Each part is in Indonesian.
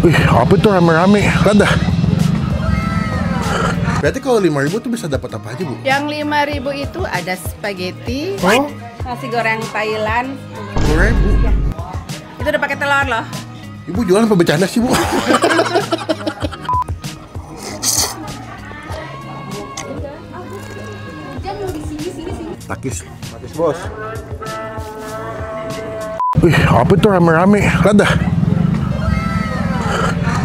Wih, apa itu rame-rame? Lihat dah. Berarti kalau 5.000 tuh bisa dapat apa aja, Bu? Yang 5.000 itu ada spaghetti, nasi goreng Thailand. 10.000? Ya. Itu udah pakai telur loh. Ibu jualan apa bercanda sih, Bu? Takis bos. Wih, apa itu rame-rame? Lihat dah.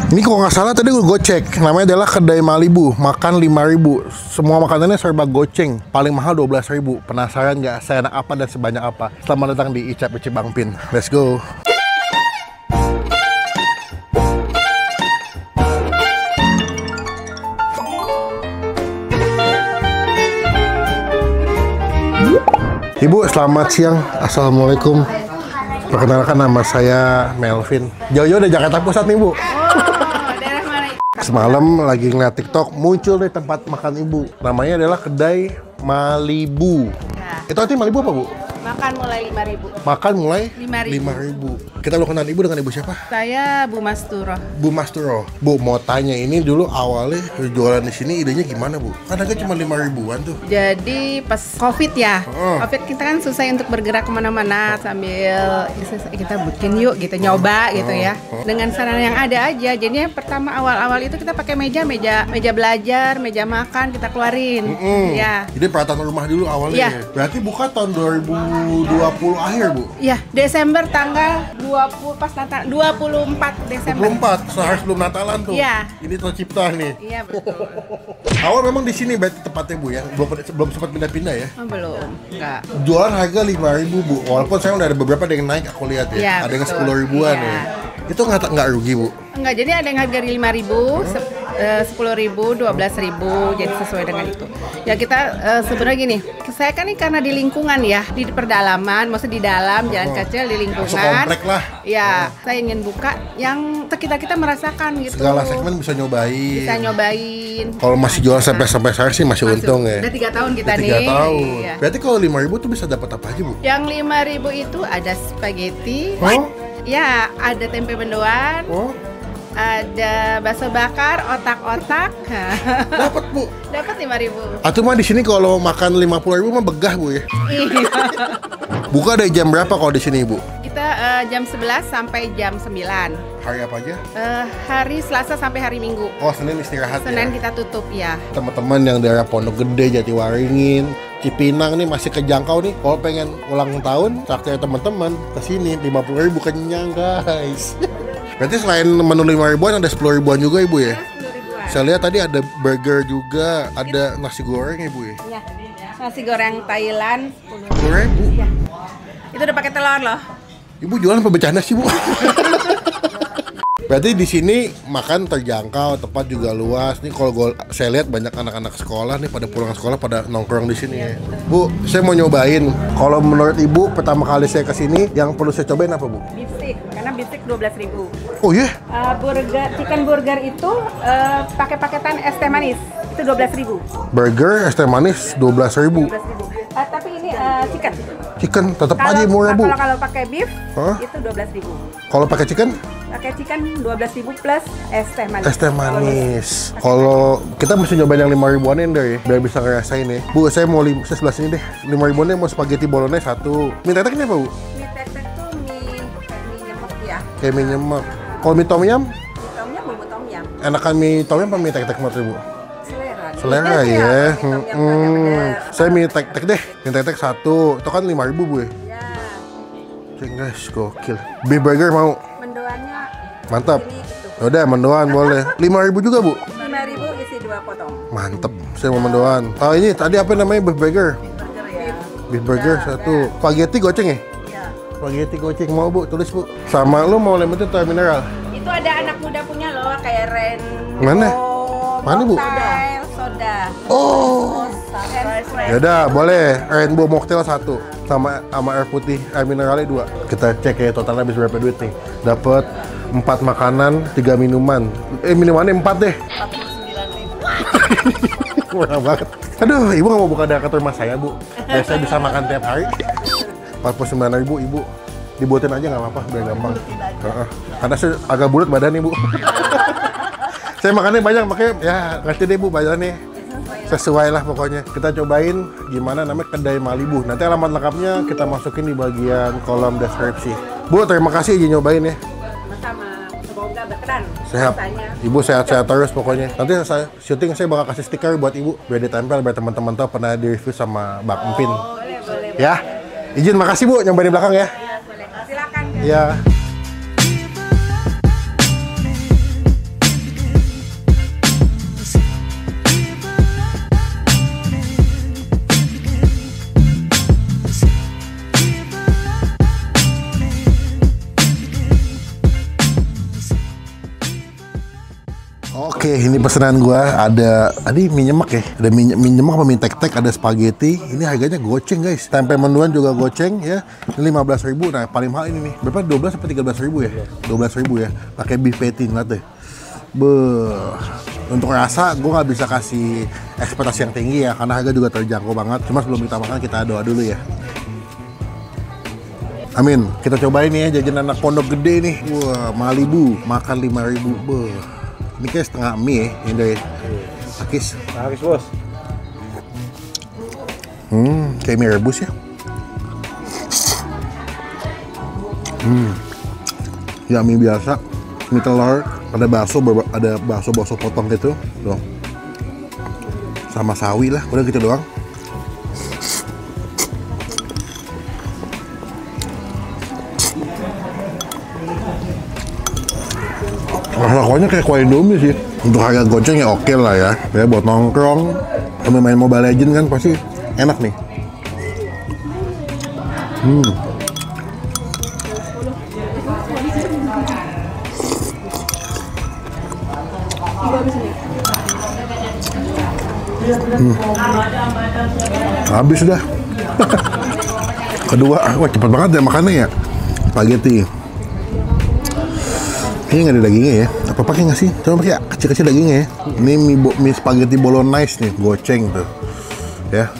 Ini kalau nggak salah tadi gue cek, namanya adalah kedai Malibu, makan 5.000. Semua makanannya serba goceng, paling mahal 12.000. Penasaran nggak seenak apa dan sebanyak apa? Selamat datang di Icap Icip Bang Pin. Let's go. Ibu, selamat siang. Assalamualaikum. Perkenalkan, nama saya Melvin. Jauh-jauh dari Jakarta Pusat nih, Bu. Daerah mana? Semalam lagi ngeliat TikTok, muncul nih tempat makan ibu. Namanya adalah kedai Malibu. Ya. Itu artinya Malibu apa, Bu? Makan mulai 5.000. Makan mulai 5.000. 5.000. Kita lo kenal ibu dengan ibu siapa? Saya Bu Masturo. Bu Masturo. Bu, mau tanya, ini dulu awalnya jualan di sini idenya gimana, Bu? Kan harganya cuma 5.000-an tuh. Jadi pas COVID ya, COVID kita kan susah untuk bergerak kemana-mana sambil kita bikin yuk gitu, nyoba gitu ya. Dengan saran yang ada aja. Jadinya pertama awal-awal itu kita pakai meja belajar, meja makan kita keluarin. Ya. Jadi peralatan rumah dulu awalnya. Ya. Berarti buka tahun 2020 akhir, Bu? Ya, Desember tanggal 20 pas Natal 24 Desember. 24, sehari sebelum Natalan tuh. Iya. Ini tercipta nih. Iya, betul. Awal memang di sini berarti tepatnya, Bu ya. Belum sempat pindah-pindah ya. Oh, belum. Enggak. Jualan harga 5.000, Bu. Walaupun saya udah ada beberapa yang naik, aku lihat ya. Iya, ada yang betul. 10.000-an Iya. ya. Itu nggak rugi, Bu? Enggak, jadi ada yang harga 5.000, 10.000, 12.000, jadi sesuai dengan itu. Ya kita sebenarnya gini, saya kan ini karena di lingkungan ya, di pedalaman, maksudnya di dalam jalan kecil di lingkungan. Masuk komplek lah. Ya, saya ingin buka yang kita merasakan gitu. Segala segmen bisa nyobain. Bisa nyobain. Kalau masih jual sampai sekarang sih masih untung ya. Udah 3 tahun kita Udah nih. 3 tahun. Iya. Berarti kalau 5.000 tuh bisa dapat apa aja, Bu? Yang 5.000 itu ada spaghetti. Ya, ada tempe mendoan. Ada bakso bakar, otak-otak. Dapat, Bu. Dapat 5.000. Atau mah di sini kalau makan 50.000 mah begah, Bu ya. Iya. Buka dari jam berapa kalau di sini, Bu? Kita jam 11 sampai jam 9. Hari apa aja? Hari Selasa sampai hari Minggu. Oh, Senin istirahat Senin ya. kita tutup ya. Teman-teman yang daerah Pondok Gede, Jatiwaringin, Cipinang nih masih kejangkau nih. Kalau pengen ulang tahun, traktir teman-teman ke sini 50.000 kenyang, guys. Berarti selain menu 5.000-an ada 10.000-an juga, Ibu ya? 10.000-an. Saya lihat tadi ada burger juga, ada nasi goreng ya, Bu ya? Ya. Nasi goreng Thailand 10.000? Ya. Itu udah pakai telur loh. Ibu jualan apa bercanda sih, Bu? Berarti di sini makan terjangkau, tempat juga luas. Nih kalau saya lihat banyak anak-anak sekolah nih pada pulang sekolah pada nongkrong di sini ya. Bu, saya mau nyobain. Kalau menurut Ibu pertama kali saya ke sini yang perlu saya cobain apa, Bu? Beef stick, karena beef stick 12.000. Oh iya? Chicken burger itu pakai paketan es teh manis. Itu 12.000. Burger es teh manis 12.000. 12.000. Tapi ini chicken. Chicken tetap aja murah, Bu. Kalau pakai beef itu 12.000. Kalau pakai chicken? Pakai chicken 12.000 plus es teh manis. Es teh manis. Kalau kita mesti nyobain yang 5.000-an deh, biar bisa ngerasain ya. Bu, saya mau saya sebelah sini deh. 5.000-an mau spaghetti bolognese 1. Mie tetek ini apa, Bu? Mie tetek tuh mie nyemek ya. Kayak mie nyemek. Kalau mie tom yum? Mie tom yum, bumbu tom yum. Enakan mie tom yum apa mie tek-tek menurut Ibu? Selera. Selera ya. Saya Saya mie tek-tek deh. Mie tek-tek 1. Itu kan 5.000, Bu ya. ya. Oke guys, gokil. Beef burger mau? Mendoannya Mantap. ini gitu. Udah, mendoan boleh. 5.000 juga, Bu? 5.000 isi 2 potong. Mantep. Saya mau mendoan. Oh, ini tadi apa namanya beef burger? Burger ya. Beef burger 1. Spaghetti goceng ya? Ya. Spaghetti goceng mau, Bu, tulis, Bu. Sama lu mau limited atau mineral? Itu ada anak muda punya loh, kayak Rainbow. Mana? Mana, Bu? Mocktail soda. Oh. Yaudah, boleh. Rainbow mocktail 1 sama air putih, air mineralnya 2. Kita cek ya totalnya habis berapa duit nih. Dapat 4 makanan, 3 minuman. Minumannya 4 deh. 49.000. Murah banget. Aduh, Ibu nggak mau buka dekat rumah saya, Bu. Biar saya bisa makan tiap hari. 49.000, Ibu. dibuatin aja nggak apa-apa, biar gampang. Karena saya agak bulat badan nih, Bu. Saya makannya banyak, makanya ya ngerti deh, Bu, badannya. Sesuai lah pokoknya. Kita cobain gimana namanya kedai Malibu. Nanti alamat lengkapnya kita masukin di bagian kolom deskripsi. Bu, terima kasih izin nyobain ya. Sama-sama. Semoga berkenan. Sehat. Ibu sehat-sehat terus pokoknya. Nanti saya syuting saya bakal kasih stiker buat Ibu biar ditempel biar teman-teman tahu pernah di-review sama Bang Empin. Boleh. Ya. Izin makasih, Bu, nyobain di belakang ya. Ya, boleh. Silakan. Ya. Oke, ini pesanan gua ada tadi mie nyemek ya. Ada mie nyemek sama mie tek-tek, ada spaghetti. Ini harganya goceng, guys. Tempe mendoan juga goceng ya. Ini 15.000. Nah, paling mahal ini nih. Berapa? 12 sampai 13.000 ya? 12.000 ya. Pakai beef patty, lihat deh. Untuk rasa gua nggak bisa kasih ekspektasi yang tinggi ya, karena harga juga terjangkau banget. Cuma sebelum kita makan kita doa dulu ya. Amin. Kita cobain nih ya jajan anak pondok gede nih. Wah, Malibu makan 5.000. Ini kayak setengah mie ya, ini dari Akis. Akis, Bos. Kayak mie rebus ya. Ya mie biasa, mie telur, ada bakso potong gitu. Tuh. Sama sawi lah, udah gitu doang. Rasanya kayak kuah Indomie sih. Untuk harga goceng ya oke lah ya. Ya buat nongkrong, sambil main Mobile Legends kan pasti enak nih. Habis dah. Kedua, wah cepet banget ya makannya ya. Spaghetti. Ini nggak ada dagingnya ya? Apa pakai nggak sih? Coba pakai kecil-kecil dagingnya ya. Ini mie spaghetti bolognese nih, goceng tuh, ya.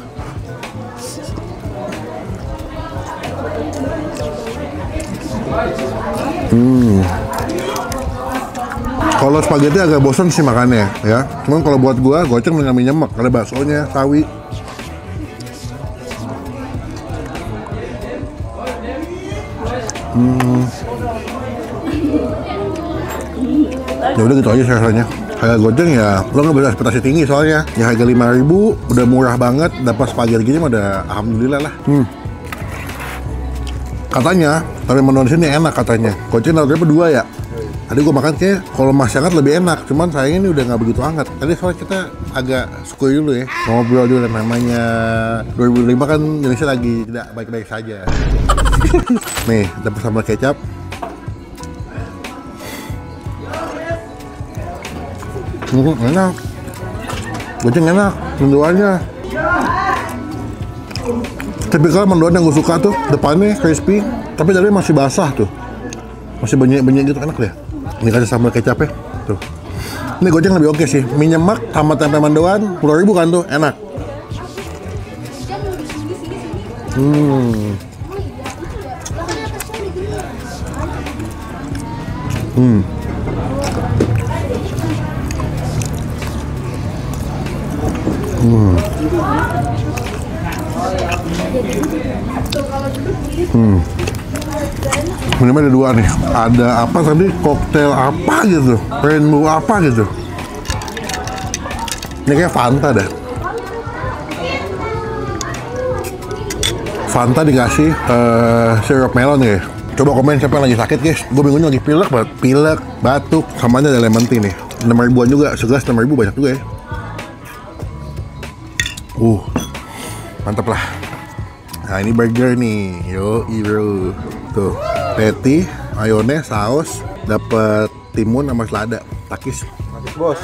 Kalau spaghetti agak bosan sih makannya, ya. Cuman kalau buat gua goceng dengan mie nyemek, ada baksonya, sawi. Ya udah gitu aja sih rasanya. Harga goceng ya lo nggak bisa ekspektasi tinggi soalnya. Ya harga 5.000 udah murah banget, dapat spaghetti gini mah udah alhamdulillah lah. Katanya tapi menu di sini enak katanya. Goceng harganya berdua ya. Tadi gua makan kayak kalau masih hangat lebih enak, cuman sayangnya ini udah nggak begitu hangat. Tadi soalnya kita agak sukui dulu ya, ngobrol dulu, namanya 2005 kan Indonesia lagi tidak baik-baik saja. Nih, dapat sambal kecap. Enak, goceng enak, mendoannya. Tipikal mendoan yang gue suka tuh, depannya crispy, tapi dalamnya masih basah tuh, masih banyak gitu, enak deh. Ini kasih sambal kecapnya, tuh. Ini goceng lebih oke sih, mie nyemek sama tempe mendoan, 10.000 kan tuh, enak. Minimal ada dua nih. Ada apa tadi? Koktail apa gitu? Rainbow apa gitu? Ini kayak Fanta dah. Fanta dikasih sirup melon ya. Coba komen siapa yang lagi sakit guys. Gue bingungnya lagi pilek, batuk, samanya ada lemon tea nih. 6.000-an juga, segelas 6.000 banyak juga ya. Mantap lah. Nah ini burger nih, bro. Tuh, patty, mayones, saus, dapat timun sama selada. Takis. Akis, Bos.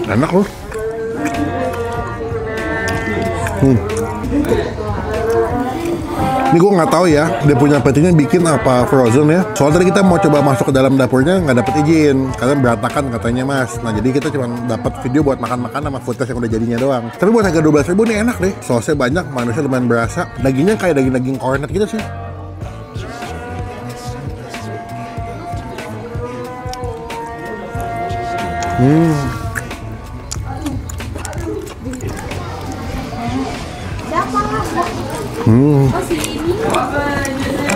Enak loh. Ini gue nggak tahu ya, dia punya petinya bikin apa frozen ya. Soalnya tadi kita mau coba masuk ke dalam dapurnya nggak dapet izin, karena berantakan katanya mas. Nah jadi kita cuma dapat video buat makan-makan sama footage yang udah jadinya doang. Tapi buat harga 12.000 nih enak deh. Sausnya banyak, manisnya lumayan berasa. Dagingnya kayak daging-daging kornet gitu sih.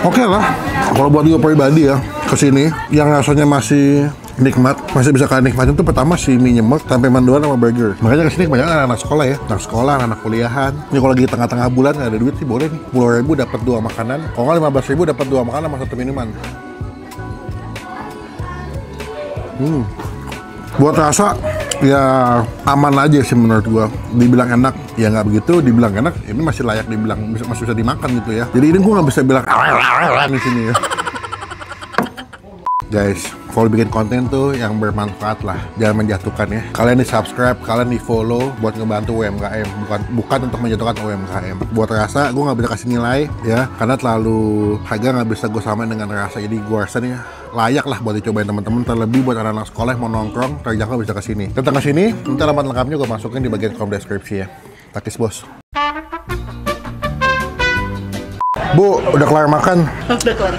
Oke lah, kalau buat gue pribadi ya kesini yang rasanya masih nikmat, masih bisa kalian nikmatin tuh pertama si mie nyemek sampai mendoan sama burger. Makanya kesini kebanyakan anak sekolah ya, anak sekolah, anak kuliahan. Ini kalau lagi tengah-tengah bulan nggak ada duit sih boleh nih, 10.000 dapat 2 makanan, kalau nggak 15.000 dapat 2 makanan sama 1 minuman. Buat rasa ya aman aja sih menurut gua. Dibilang enak ya nggak begitu, dibilang enak ini masih layak dibilang masih bisa dimakan gitu ya. Jadi ini gua nggak bisa bilang di sini ya. Guys, kalau bikin konten tuh yang bermanfaat lah, jangan menjatuhkan ya. Kalian di subscribe, kalian di follow buat ngebantu UMKM, bukan untuk menjatuhkan UMKM. Buat rasa gue nggak bisa kasih nilai ya, karena terlalu harga nggak bisa gue samain dengan rasa. Jadi gue rasa nih layak lah buat dicobain teman-teman, terlebih buat anak-anak sekolah yang mau nongkrong terjangkau bisa kesini. Datang ke sini, nanti alamat lengkapnya gue masukin di bagian kolom deskripsi ya. Takis bos. Bu, udah kelar makan? Udah kelar.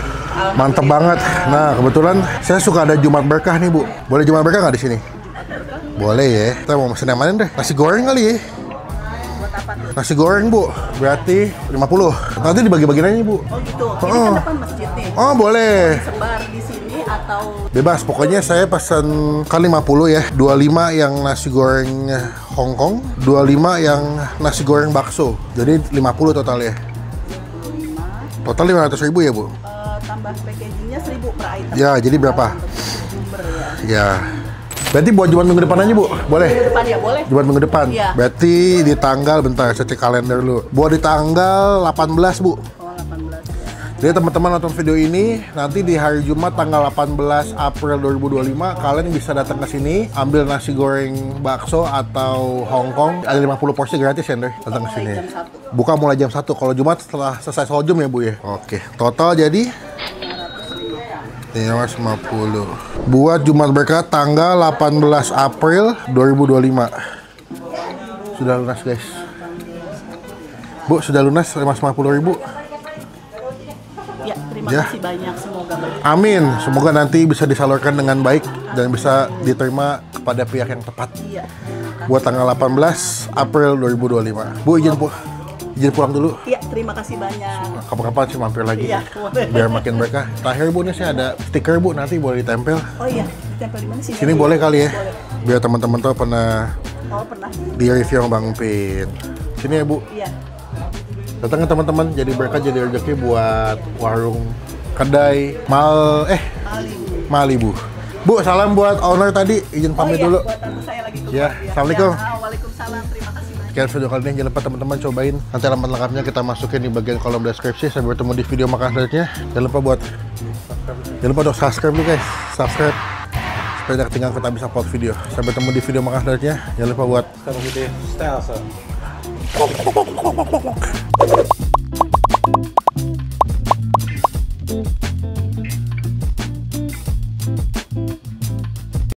Mantep banget. Nah, kebetulan saya suka ada Jumat Berkah nih, Bu. Boleh Jumat Berkah nggak di sini? Boleh ya. Kita mau mesen yang mana deh? Nasi goreng kali ya? Nasi goreng, Bu. Berarti 50. Nanti dibagi-bagiin aja, Bu. Oh gitu. Ini kan depan masjid nih. Oh, boleh. Sebar di sini atau Bebas. Pokoknya saya pesan kali 50 ya. 25 yang nasi goreng Hongkong, 25 yang nasi goreng bakso. Jadi 50 total ya. Total 500.000 ya, Bu? tambah packagingnya 1.000 per item. Ya, jadi berapa? Jumber ya. Ya. Berarti buat Jumat minggu depan aja, Bu? Boleh? Minggu depan ya boleh. Jumat minggu depan? Iya. Berarti di tanggal, bentar saya cek kalender dulu. Buat di tanggal 18, Bu. Oh 18 ya. Jadi teman-teman nonton video ini, nanti di hari Jumat tanggal 18 April 2025, kalian bisa datang ke sini, ambil nasi goreng bakso atau Hongkong, ada 50 porsi gratis ya, Andre? Datang ke sini. Buka mulai jam 1. Kalau Jumat setelah selesai sholat Jum ya, Bu ya? Oke. Total jadi 550. Buat Jumat Berkah tanggal 18 April 2025. Sudah lunas, guys. Bu, sudah lunas 550.000. Ya, terima Ya. kasih banyak, semoga berkah. Amin. Semoga nanti bisa disalurkan dengan baik dan bisa diterima kepada pihak yang tepat. Iya. Buat tanggal 18 April 2025. Bu, izin pulang dulu. Iya, terima kasih banyak. Kapan-kapan sih mampir lagi. Iya, boleh. Biar makin berkah. Terakhir, Bu, ini saya ada stiker, Bu, nanti boleh ditempel. Oh iya, ditempel di mana sih? Sini boleh kali ya. Boleh. Biar teman-teman tahu pernah Oh, pernah. di review Bang Pin. Sini ya, Bu. Iya. Datang ya teman-teman, jadi berkah jadi rezeki buat warung kedai Malibu. Bu, salam buat owner tadi, izin pamit dulu. Buat tante saya lagi keluar. Ya, Assalamualaikum. Ya, waalaikumsalam, terima kasih banyak. Sekian video kali ini, jangan lupa teman-teman cobain. Nanti alamat lengkapnya kita masukin di bagian kolom deskripsi. Sampai bertemu di video makan selanjutnya. Jangan lupa untuk subscribe dulu guys, subscribe supaya tidak ketinggalan kita bisa upload video. Sampai bertemu di video makan selanjutnya. Jangan lupa buat